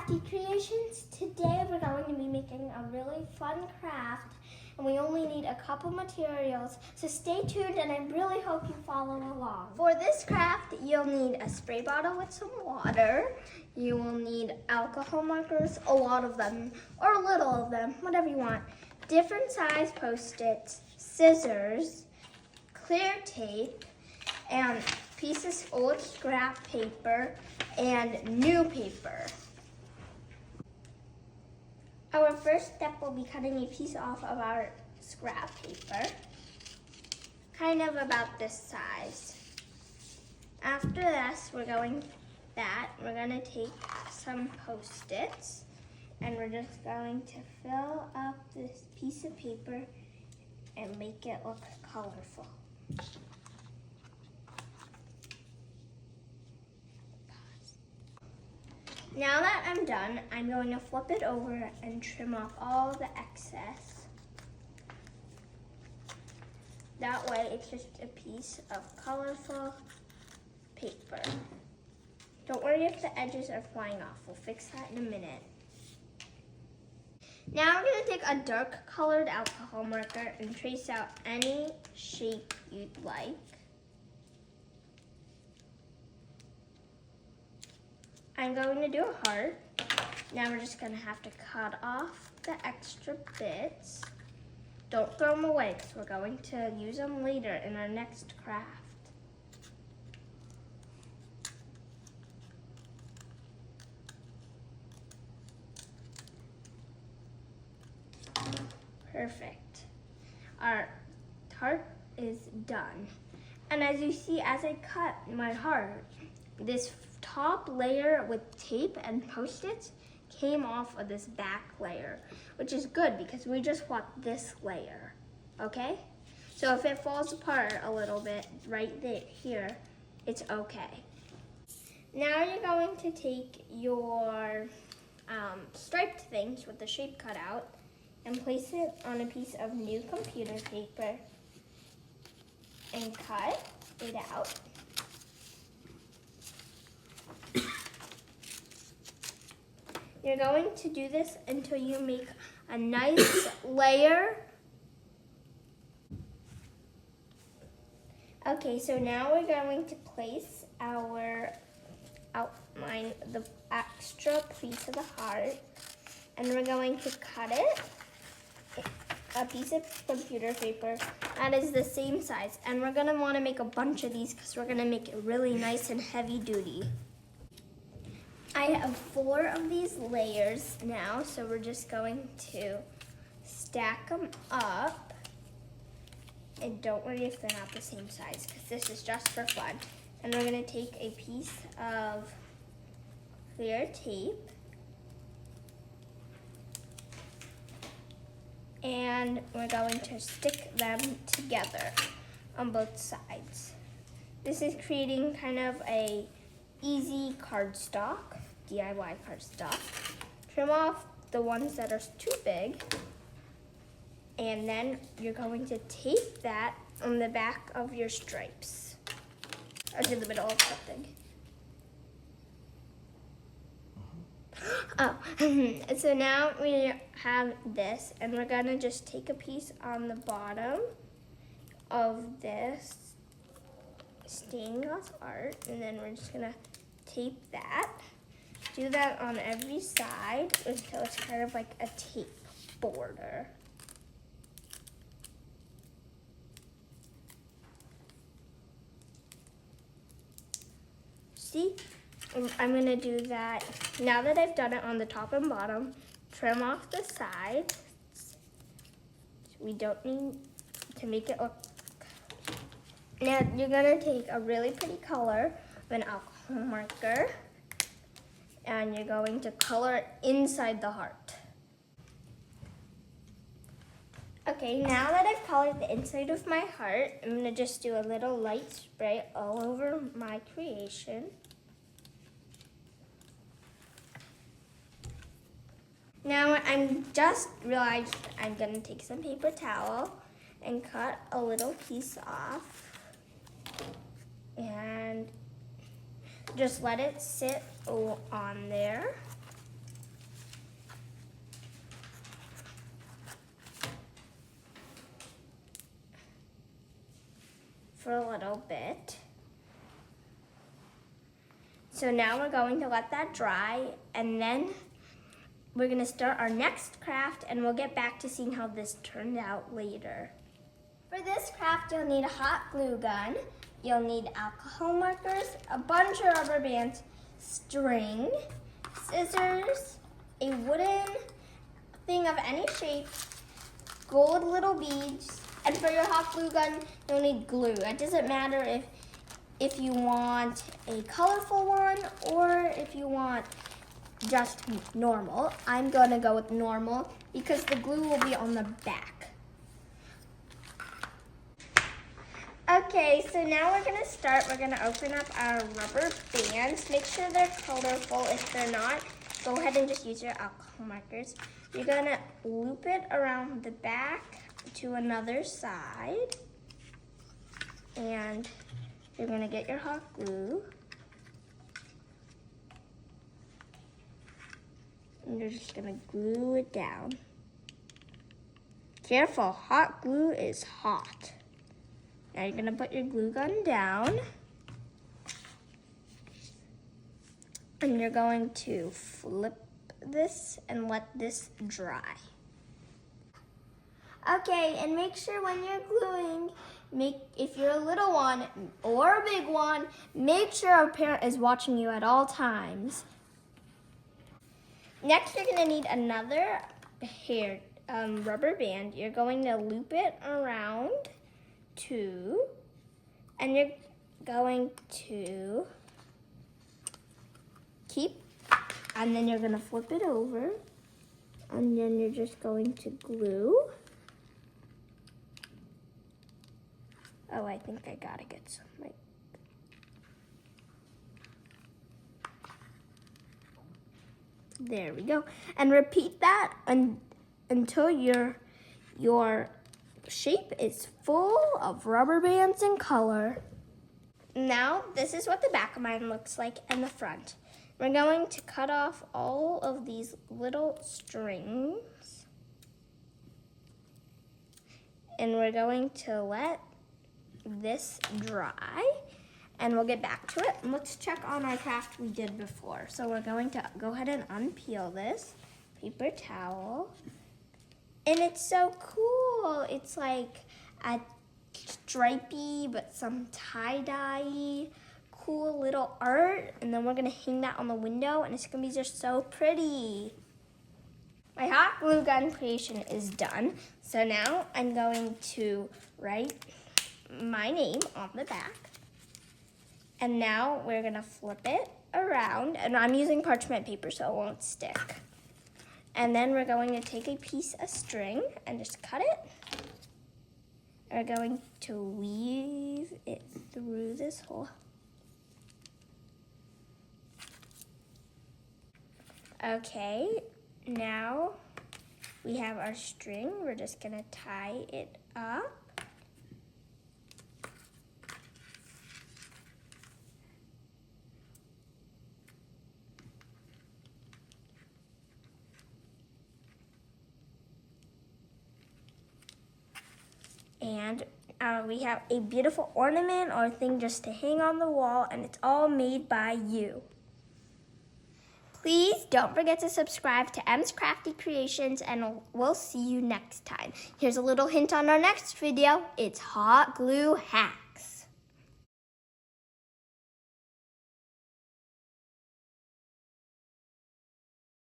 Crafty Creations. Today we're going to be making a really fun craft and we only need a couple materials, so stay tuned and I really hope you follow along. For this craft you'll need a spray bottle with some water, you will need alcohol markers, a lot of them or a little of them, whatever you want, different size Post-its, scissors, clear tape, and pieces of old scrap paper and new paper. Our first step will be cutting a piece off of our scrap paper, kind of about this size. After this, we're gonna take some Post-its and we're just going to fill up this piece of paper and make it look colorful. Now that I'm done, I'm going to flip it over and trim off all the excess. That way it's just a piece of colorful paper. Don't worry if the edges are flying off. We'll fix that in a minute. Now we're going to take a dark colored alcohol marker and trace out any shape you'd like. I'm going to do a heart. Now we're just going to have to cut off the extra bits. Don't throw them away because we're going to use them later in our next craft. Perfect. Our heart is done. And as you see, as I cut my heart, this top layer with tape and Post-its came off of this back layer, which is good because we just want this layer, okay? So if it falls apart a little bit right there, here, it's okay. Now you're going to take your striped things with the shape cut out and place it on a piece of new computer paper and cut it out. You're going to do this until you make a nice layer. Okay, so now we're going to place our outline, the extra piece of the heart, and we're going to cut it, a piece of computer paper that is the same size. And we're gonna wanna make a bunch of these because we're gonna make it really nice and heavy duty. I have 4 of these layers now, so we're just going to stack them up. And don't worry if they're not the same size, because this is just for fun. And we're gonna take a piece of clear tape and we're going to stick them together on both sides. This is creating kind of a easy cardstock, DIY cardstock. Trim off the ones that are too big, and then you're going to tape that on the back of your stripes, or to the middle of something. Oh, so now we have this, and we're gonna just take a piece on the bottom of this stained glass art, and then we're just gonna tape that. Do that on every side until it's kind of like a tape border. See? I'm gonna do that. Now that I've done it on the top and bottom, trim off the sides. We don't need to make it look. Now you're gonna take a really pretty color of an alcohol marker and you're going to color it inside the heart. Okay, now that I've colored the inside of my heart, I'm gonna just do a little light spray all over my creation. Now I'm just realized I'm gonna take some paper towel and cut a little piece off and just let it sit on there. for a little bit. So now we're going to let that dry, and then we're gonna start our next craft, and we'll get back to seeing how this turned out later. For this craft, you'll need a hot glue gun, you'll need alcohol markers, a bunch of rubber bands, string, scissors, a wooden thing of any shape, gold little beads, and for your hot glue gun, you'll need glue. It doesn't matter if you want a colorful one or if you want just normal. I'm gonna go with normal because the glue will be on the back. Okay, so now we're gonna start. We're gonna open up our rubber bands. Make sure they're colorful. If they're not, go ahead and just use your alcohol markers. You're gonna loop it around the back to another side. And you're gonna get your hot glue. And you're just gonna glue it down. Careful, hot glue is hot. Now you're gonna put your glue gun down. And you're going to flip this and let this dry. Okay, and make sure when you're gluing, if you're a little one or a big one, make sure a parent is watching you at all times. Next, you're gonna need another rubber band. You're going to loop it around two, and you're going to and then you're gonna flip it over, and then you're just going to glue. Oh, I think I gotta get some, there we go. And repeat that until your shape is full of rubber bands and color. Now, this is what the back of mine looks like and the front. We're going to cut off all of these little strings. And we're going to let this dry, and we'll get back to it. And let's check on our craft we did before. So we're going to go ahead and unpeel this paper towel. And it's so cool. It's like a stripey, but some tie-dye, cool little art. And then we're gonna hang that on the window, and it's gonna be just so pretty. My hot glue gun creation is done. So now I'm going to write my name on the back. And now we're gonna flip it around, and I'm using parchment paper so it won't stick. And then we're going to take a piece of string and just cut it. We're going to weave it through this hole. Okay, now we have our string. We're just gonna tie it up. And we have a beautiful ornament or thing just to hang on the wall, and it's all made by you. Please don't forget to subscribe to M's Crafty Creations, and we'll see you next time. Here's a little hint on our next video. It's hot glue hat.